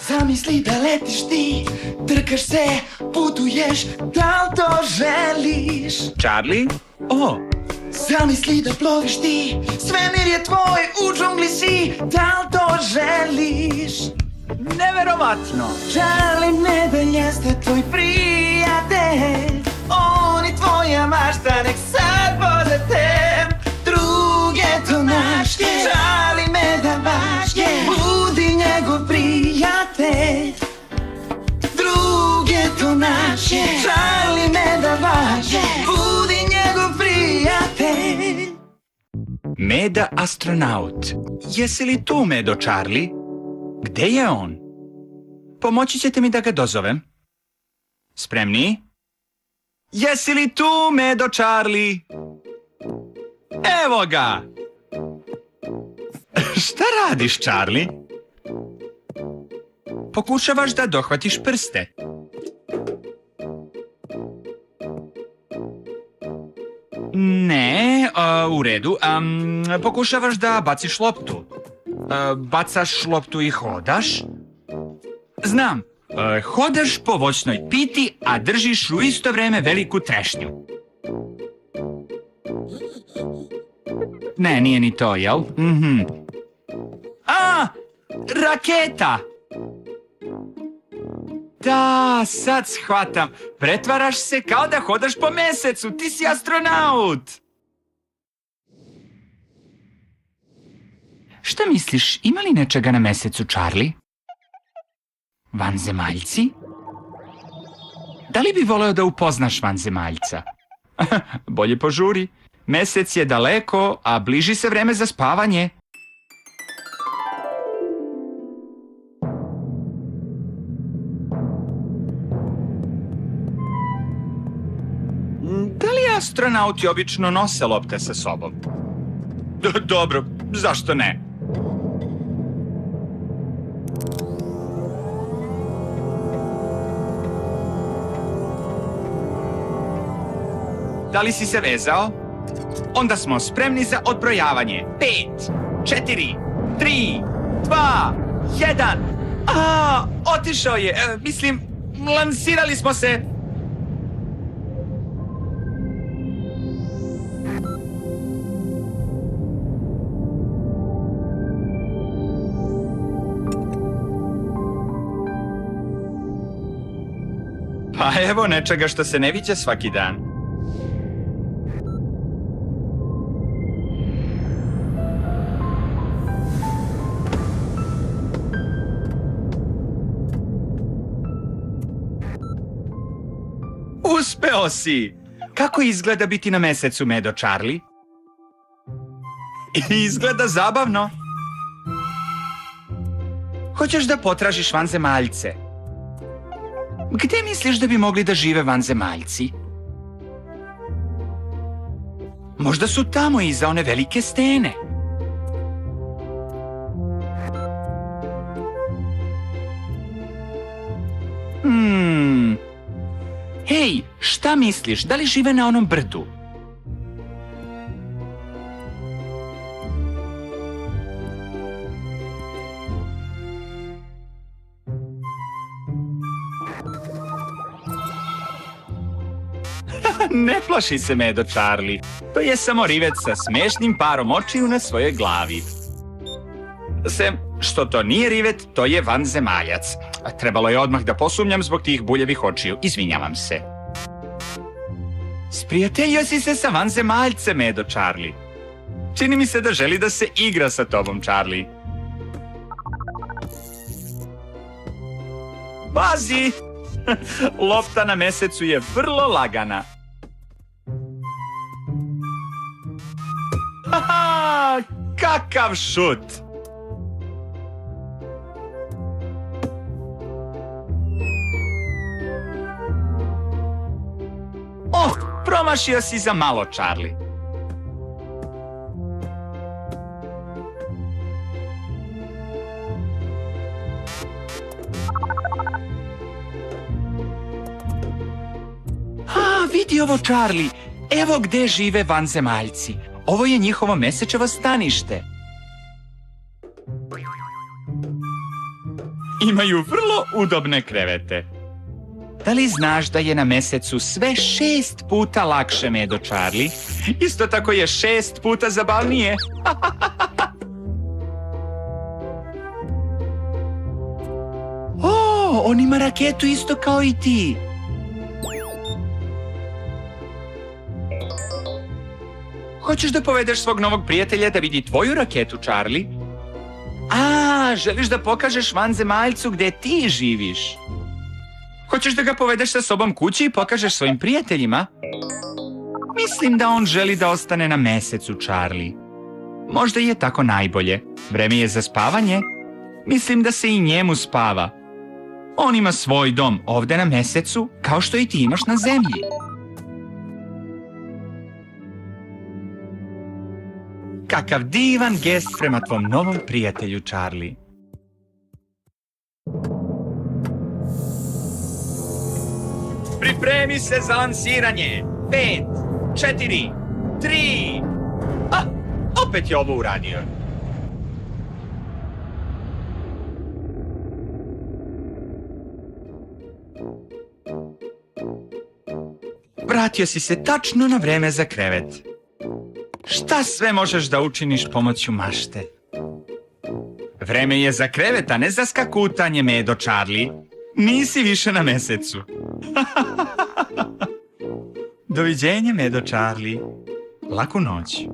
Zamisli da letiš ti, trkaš se, putuješ, da li to želiš? Charlie? O, Zamisli da ploviš ti, svemir je tvoj, u džungli si, da li to želiš? neverovatno! Charlie Nebel jeste tvoj prijatelj, on i tvoja mašta nek sad voze te. Druge to naš je, Charlie Nebel vaš je, budi njegov prijatelj. Druge to naš je, Charlie Nebel vaš je, budi njegov prijatelj. Meda astronaut. Jesi li tu, Medo Charlie? Gde je on? Pomoći ćete mi da ga dozovem. Spremni? Jesi li tu, Medo Charlie? Evo ga! Šta radiš, Charlie? Pokušavaš da dohvatiš prste. Ne, u redu. Pokušavaš da baciš loptu. Bacaš loptu i hodaš. Znam, hodaš po voćnoj piti, a držiš u isto vreme veliku trešnju. Ne, nije ni to, jel? A, raketa! Da, sad shvatam. Pretvaraš se kao da hodaš po mesecu. Ti si astronaut. Šta misliš, ima li nečega na mesecu, Charlie? Vanzemaljci? Da li bi voleo da upoznaš vanzemaljca? Bolje požuri. Mesec je daleko, a bliži se vreme za spavanje. Da li astronauti obično nose lopte sa sobom? Dobro, zašto ne? Da li si se vezao? Onda smo spremni za odbrojavanje. 5, 4, 3, 2, 1. Otišao je. Lansirali smo se. Pa evo nečega što se ne viđa svaki dan. Uspeo si! Kako izgleda biti na mesecu, Medo Charlie? Izgleda zabavno. Hoćeš da potražiš vanzemaljce? Gde misliš da bi mogli da žive vanzemaljci? Možda su tamo iza one velike stene. Hej, šta misliš? Da li žive na onom brdu? Ne plaši se, Medo Charlie. To je samo rivet sa smešnim parom očiju na svojoj glavi. Sem što to nije rivet, to je vanzemaljac. Trebalo je odmah da posumnjam zbog tih buljevih očiju. Izvinjavam se. Sprijateljio si se sa vanzemaljcem, Medo Charlie. Čini mi se da želi da se igra sa tobom, Charlie. Pazi! Lopta na mesecu je vrlo lagana. Haha, kakav šut! Promašio si za malo, Charlie. Vidi ovo, Charlie. Evo gde žive vanzemaljci. Ovo je njihovo mesečevo stanište. Imaju vrlo udobne krevete. Da li znaš da je na mesecu sve 6 puta lakše, Medo Charlie? Isto tako je 6 puta zabavnije. O, on ima raketu isto kao i ti. Hoćeš da povedeš svog novog prijatelja da vidi tvoju raketu, Charlie? A, želiš da pokažeš vanzemaljcu gde ti živiš? Hoćeš da ga povedeš sa sobom kući i pokažeš svojim prijateljima? Mislim da on želi da ostane na mesecu, Charlie. Možda je tako najbolje. Vreme je za spavanje. Mislim da se i njemu spava. On ima svoj dom ovde na mesecu, kao što i ti imaš na zemlji. Kakav divan gest prema tvom novom prijatelju, Charlie. Pripremi se za lansiranje. 5, 4, 3... A, opet je ovo uradio. Vratio si se tačno na vreme za krevet. Šta sve možeš da učiniš pomoću mašte? Vreme je za krevet, a ne za skakutanje, Medo Charlie. Nisi više na mesecu. Doviđenja, Medo Charlie. Laku noć.